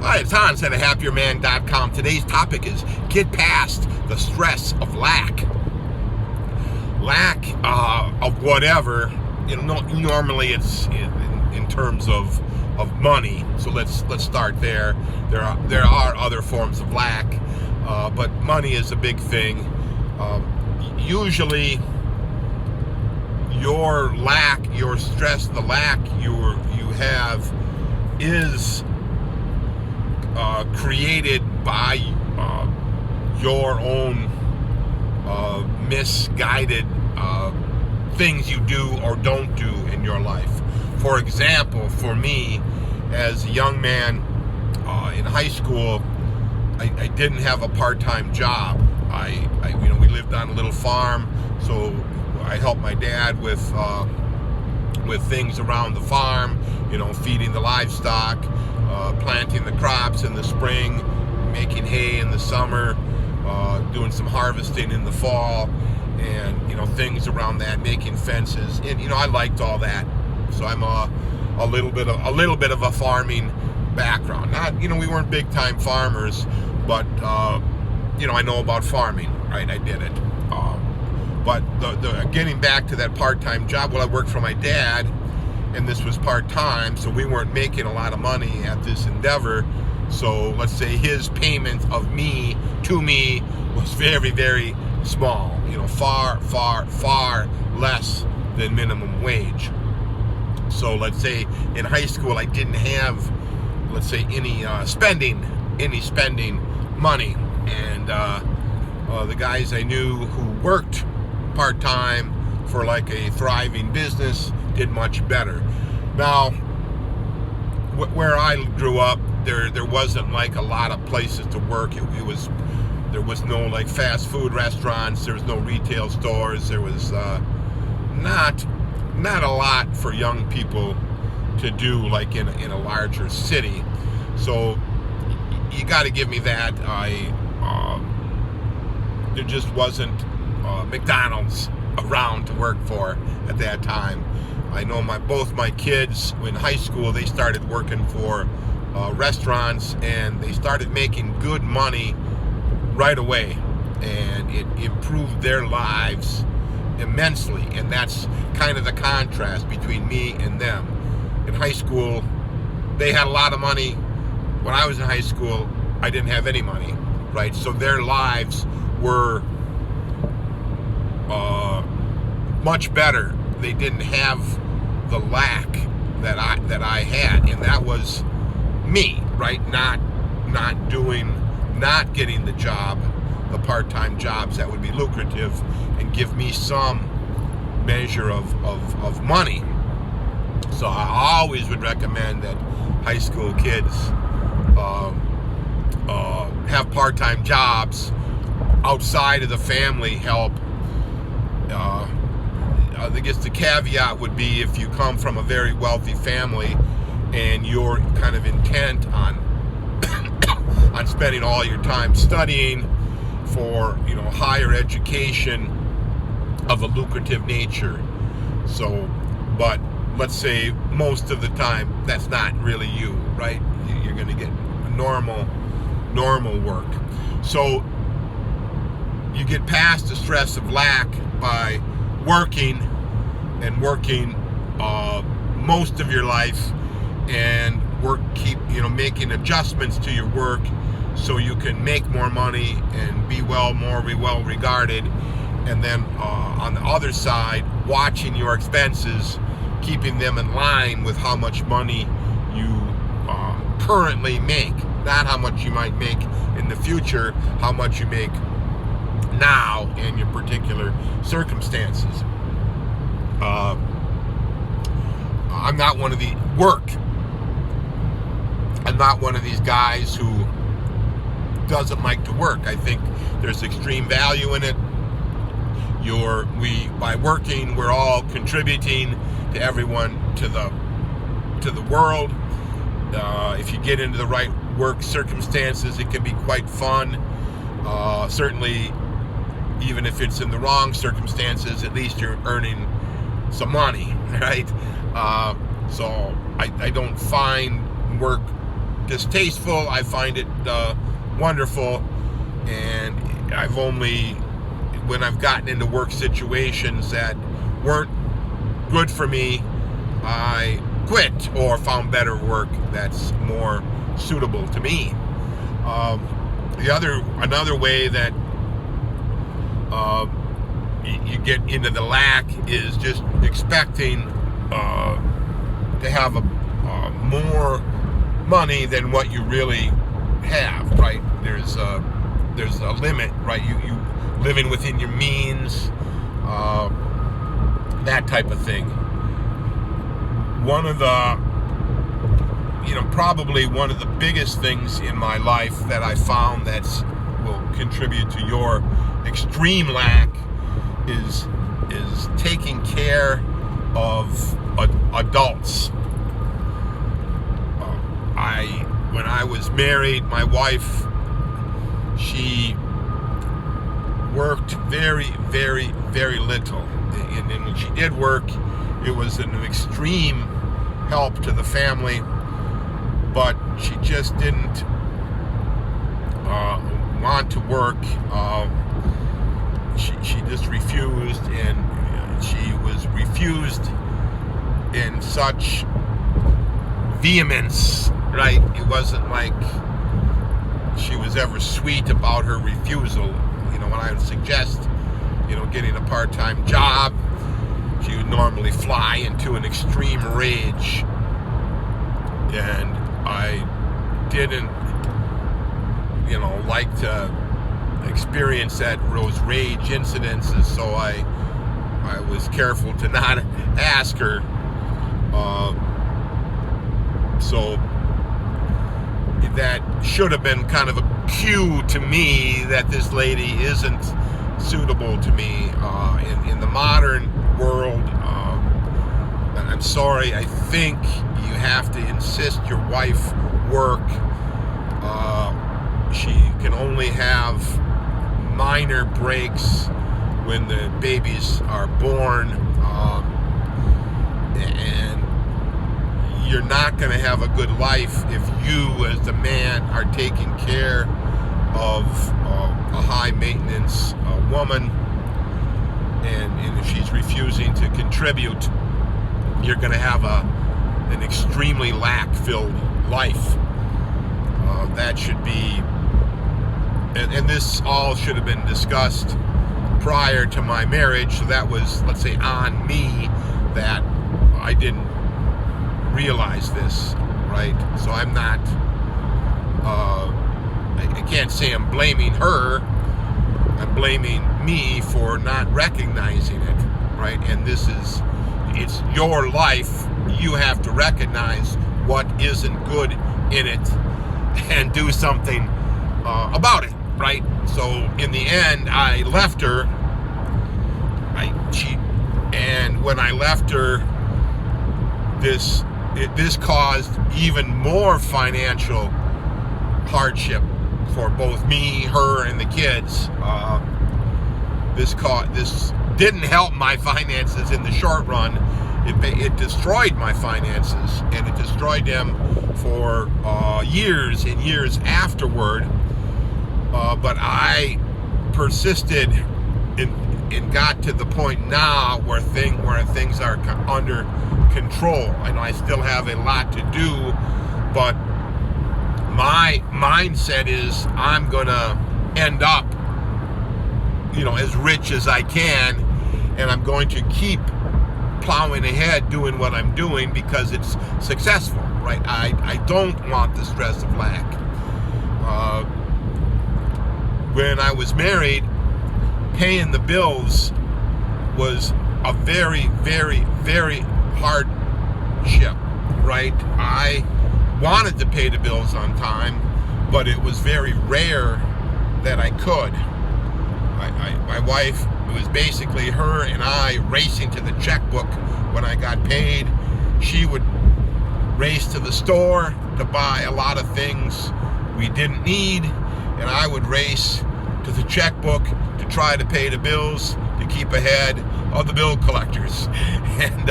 Hi, it's Hans at HappierMan.com. Today's topic is get past the stress of lack. Lack of whatever. Normally it's in terms of money. So let's start there. There are other forms of lack, but money is a big thing. Usually, your lack, your stress, the lack you have is created by your own misguided things you do or don't do in your life. For example, for me, as a young man in high school, I didn't have a part-time job. We lived on a little farm, so I helped my dad with things around the farm, feeding the livestock, planting the crops in the spring, making hay in the summer, doing some harvesting in the fall, and things around that, making fences, and I liked all that. So I'm a little bit of a farming background. Not we weren't big time farmers, but I know about farming, right? I did it. But the getting back to that part-time job, well, I worked for my dad, and this was part-time, so we weren't making a lot of money at this endeavor. So let's say his payment to me was very, very small, far less than minimum wage. So let's say in high school I didn't have, let's say, any spending money, and the guys I knew who worked part-time for like a thriving business did much better. Now, where I grew up, there wasn't like a lot of places to work. There was no like fast food restaurants. There was no retail stores. There was not a lot for young people to do like in a larger city. So you got to give me that. There just wasn't McDonald's around to work for at that time. I know both my kids in high school, they started working for restaurants, and they started making good money right away, and it improved their lives immensely. And that's kind of the contrast between me and them. In high school, they had a lot of money. When I was in high school, I didn't have any money, right? So their lives were much better. They didn't have the lack that I had, and that was me, right? Not getting the part-time jobs that would be lucrative and give me some measure of money. So I always would recommend that high school kids have part-time jobs outside of the family help. I guess the caveat would be if you come from a very wealthy family and you're kind of intent on on spending all your time studying for higher education of a lucrative nature. So, but let's say most of the time that's not really you, right? You're going to get normal work. So you get past the stress of lack by working most of your life, and making adjustments to your work so you can make more money and be more well regarded. And then on the other side, watching your expenses, keeping them in line with how much money you currently make, not how much you might make in the future, how much you make now in your particular circumstances. I'm not one of these guys who doesn't like to work. I think there's extreme value in it. By working, we're all contributing to everyone, to the world. If you get into the right work circumstances, it can be quite fun. Certainly, even if it's in the wrong circumstances, at least you're earning some money, right? So I don't find work distasteful. I find it wonderful. And when I've gotten into work situations that weren't good for me, I quit or found better work that's more suitable to me. Another way that you get into the lack is just expecting to have more money than what you really have, right? There's a limit, right? You living within your means, that type of thing. Probably one of the biggest things in my life that I found will contribute to your extreme lack is taking care of adults. When I was married, my wife, she worked very, very, very little. And when she did work, it was an extreme help to the family, but she just didn't want to work. She just refused, and she was refused in such vehemence, right? It wasn't like she was ever sweet about her refusal. When I would suggest, getting a part-time job, she would normally fly into an extreme rage. And I didn't, like to experience those rage incidences, so I was careful to not ask her. So that should have been kind of a cue to me that this lady isn't suitable to me in the modern world. I'm sorry, I think you have to insist your wife work. She can only have minor breaks when the babies are born, and you're not going to have a good life if you, as the man, are taking care of a high-maintenance woman, and if she's refusing to contribute, you're going to have an extremely lack-filled life. That should be, and this all should have been discussed prior to my marriage, so that was, let's say, on me that I didn't realize this, right? So I'm not, I can't say I'm blaming her, I'm blaming me for not recognizing it, right? And it's your life. You have to recognize what isn't good in it and do something about it, right? So in the end, I left her. And when I left her, this caused even more financial hardship for both me, her, and the kids. This didn't help my finances in the short run. It destroyed my finances, and it destroyed them for years and years afterward. But I persisted and got to the point now where things are under control. I know I still have a lot to do, but my mindset is I'm gonna end up, as rich as I can, and I'm going to keep plowing ahead doing what I'm doing because it's successful, right? I don't want the stress of lack. When I was married, paying the bills was a very, very, very hardship, right? I wanted to pay the bills on time, but it was very rare that I could. My wife, it was basically her and I racing to the checkbook when I got paid. She would race to the store to buy a lot of things we didn't need, and I would race to the checkbook to try to pay the bills to keep ahead of the bill collectors. And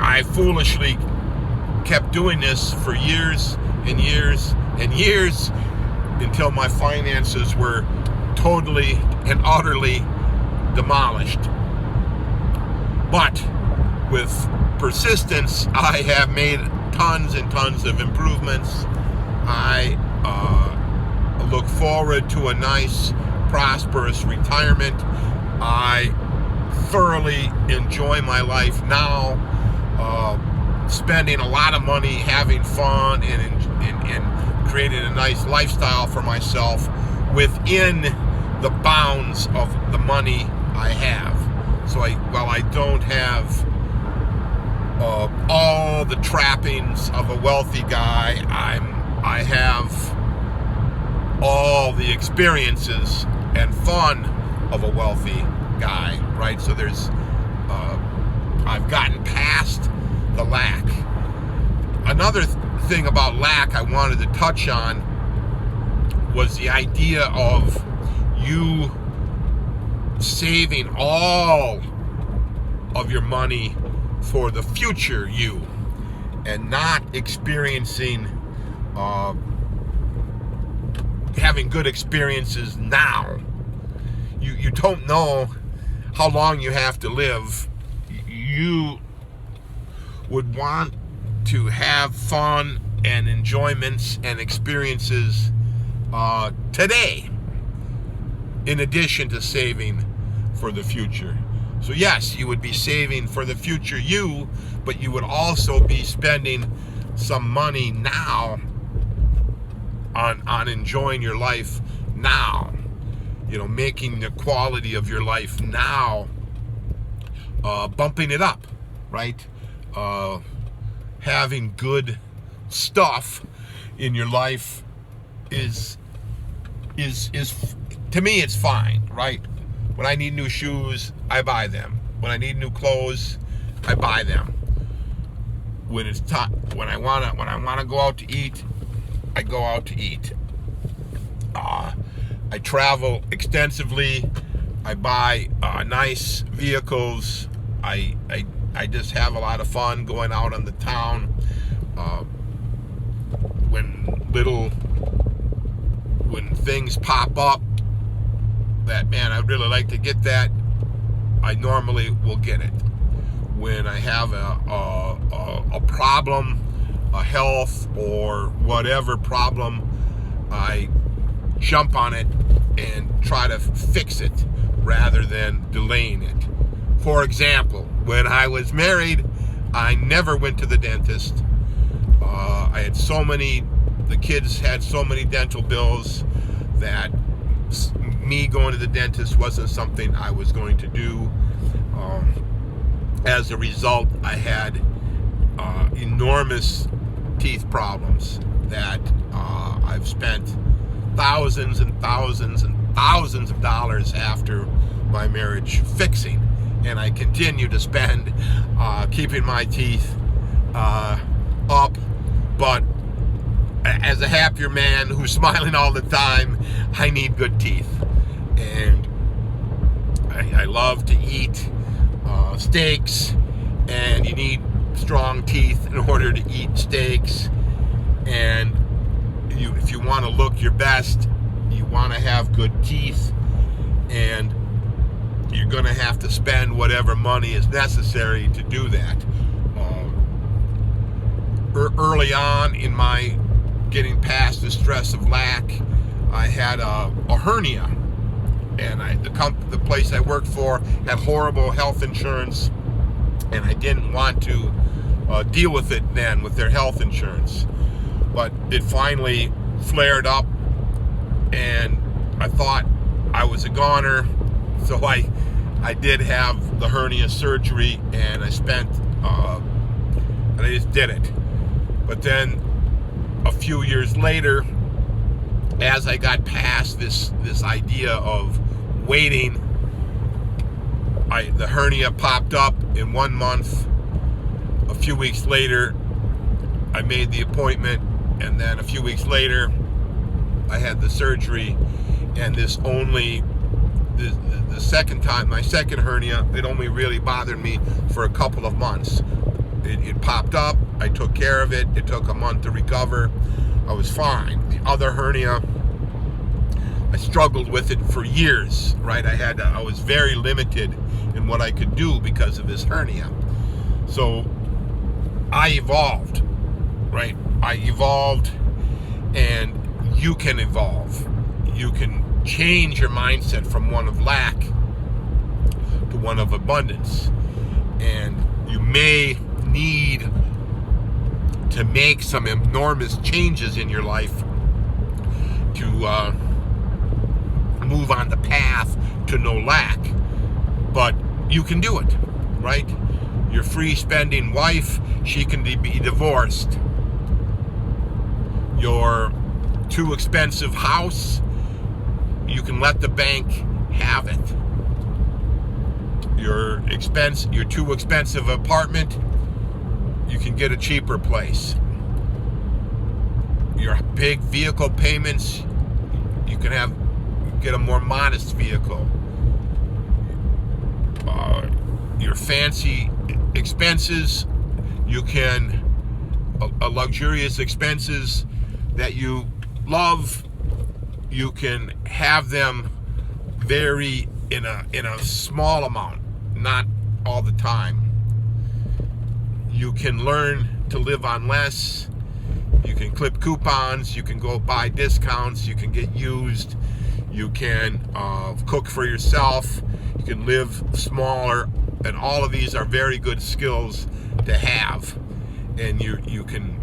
I foolishly kept doing this for years and years and years until my finances were totally and utterly demolished. But with persistence, I have made tons and tons of improvements. I look forward to a nice, prosperous retirement. I thoroughly enjoy my life now, spending a lot of money, having fun, and creating a nice lifestyle for myself within the bounds of the money I have. So while I don't have all the trappings of a wealthy guy, I have all the experiences and fun of a wealthy guy, right? So I've gotten past the lack. Another thing about lack I wanted to touch on was the idea of you saving all of your money for the future you, and not experiencing having good experiences now. You don't know how long you have to live. You would want to have fun and enjoyments and experiences today, in addition to saving for the future. So yes, you would be saving for the future you, but you would also be spending some money now on enjoying your life now. Making the quality of your life now, bumping it up, right? Having good stuff in your life is to me, it's fine, right? When I need new shoes, I buy them. When I need new clothes, I buy them. When it's time, when I wanna go out to eat, I go out to eat. I travel extensively. I buy nice vehicles. I just have a lot of fun going out on the town. When things pop up that, man, I'd really like to get that, I normally will get it. When I have a problem, a health or whatever problem, I jump on it and try to fix it rather than delaying it. For example, when I was married, I never went to the dentist. I had the kids had so many dental bills that me going to the dentist wasn't something I was going to do. As a result, I had enormous teeth problems that I've spent thousands and thousands and thousands of dollars after my marriage fixing, and I continue to spend keeping my teeth up. But as a happier man who's smiling all the time, I need good teeth, and I love to eat steaks, and you need strong teeth in order to eat steaks. And if you want to look your best, you want to have good teeth, and you're going to have to spend whatever money is necessary to do that. Early on in my getting past the stress of lack, I had a hernia, and the place I worked for had horrible health insurance, and I didn't want to deal with it then with their health insurance. But it finally flared up, and I thought I was a goner, so I did have the hernia surgery, and I just did it. But then a few years later, as I got past this idea of waiting, the hernia popped up in 1 month. A few weeks later, I made the appointment, and then a few weeks later, I had the surgery. And the second time, my second hernia, it only really bothered me for a couple of months. It popped up. I took care of it. It took a month to recover. I was fine. The other hernia, I struggled with it for years, right? I was very limited in what I could do because of this hernia. So I evolved, right? I evolved, and you can evolve. You can change your mindset from one of lack to one of abundance. And you may need to make some enormous changes in your life to move on the path to no lack. But you can do it, right? Your free spending wife, she can be divorced. Your too expensive house, you can let the bank have it. Your too expensive apartment, you can get a cheaper place. Your big vehicle payments, you can get a more modest vehicle. Your fancy expenses, you can a luxurious expenses that you love, you can have them vary in a small amount, not all the time. You can learn to live on less. You can clip coupons. You can go buy discounts. You can get used. You can cook for yourself. You can live smaller. And all of these are very good skills to have. And you can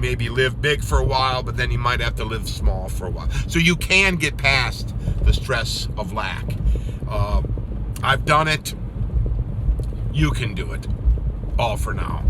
maybe live big for a while, but then you might have to live small for a while. So you can get past the stress of lack. I've done it. You can do it. All for now.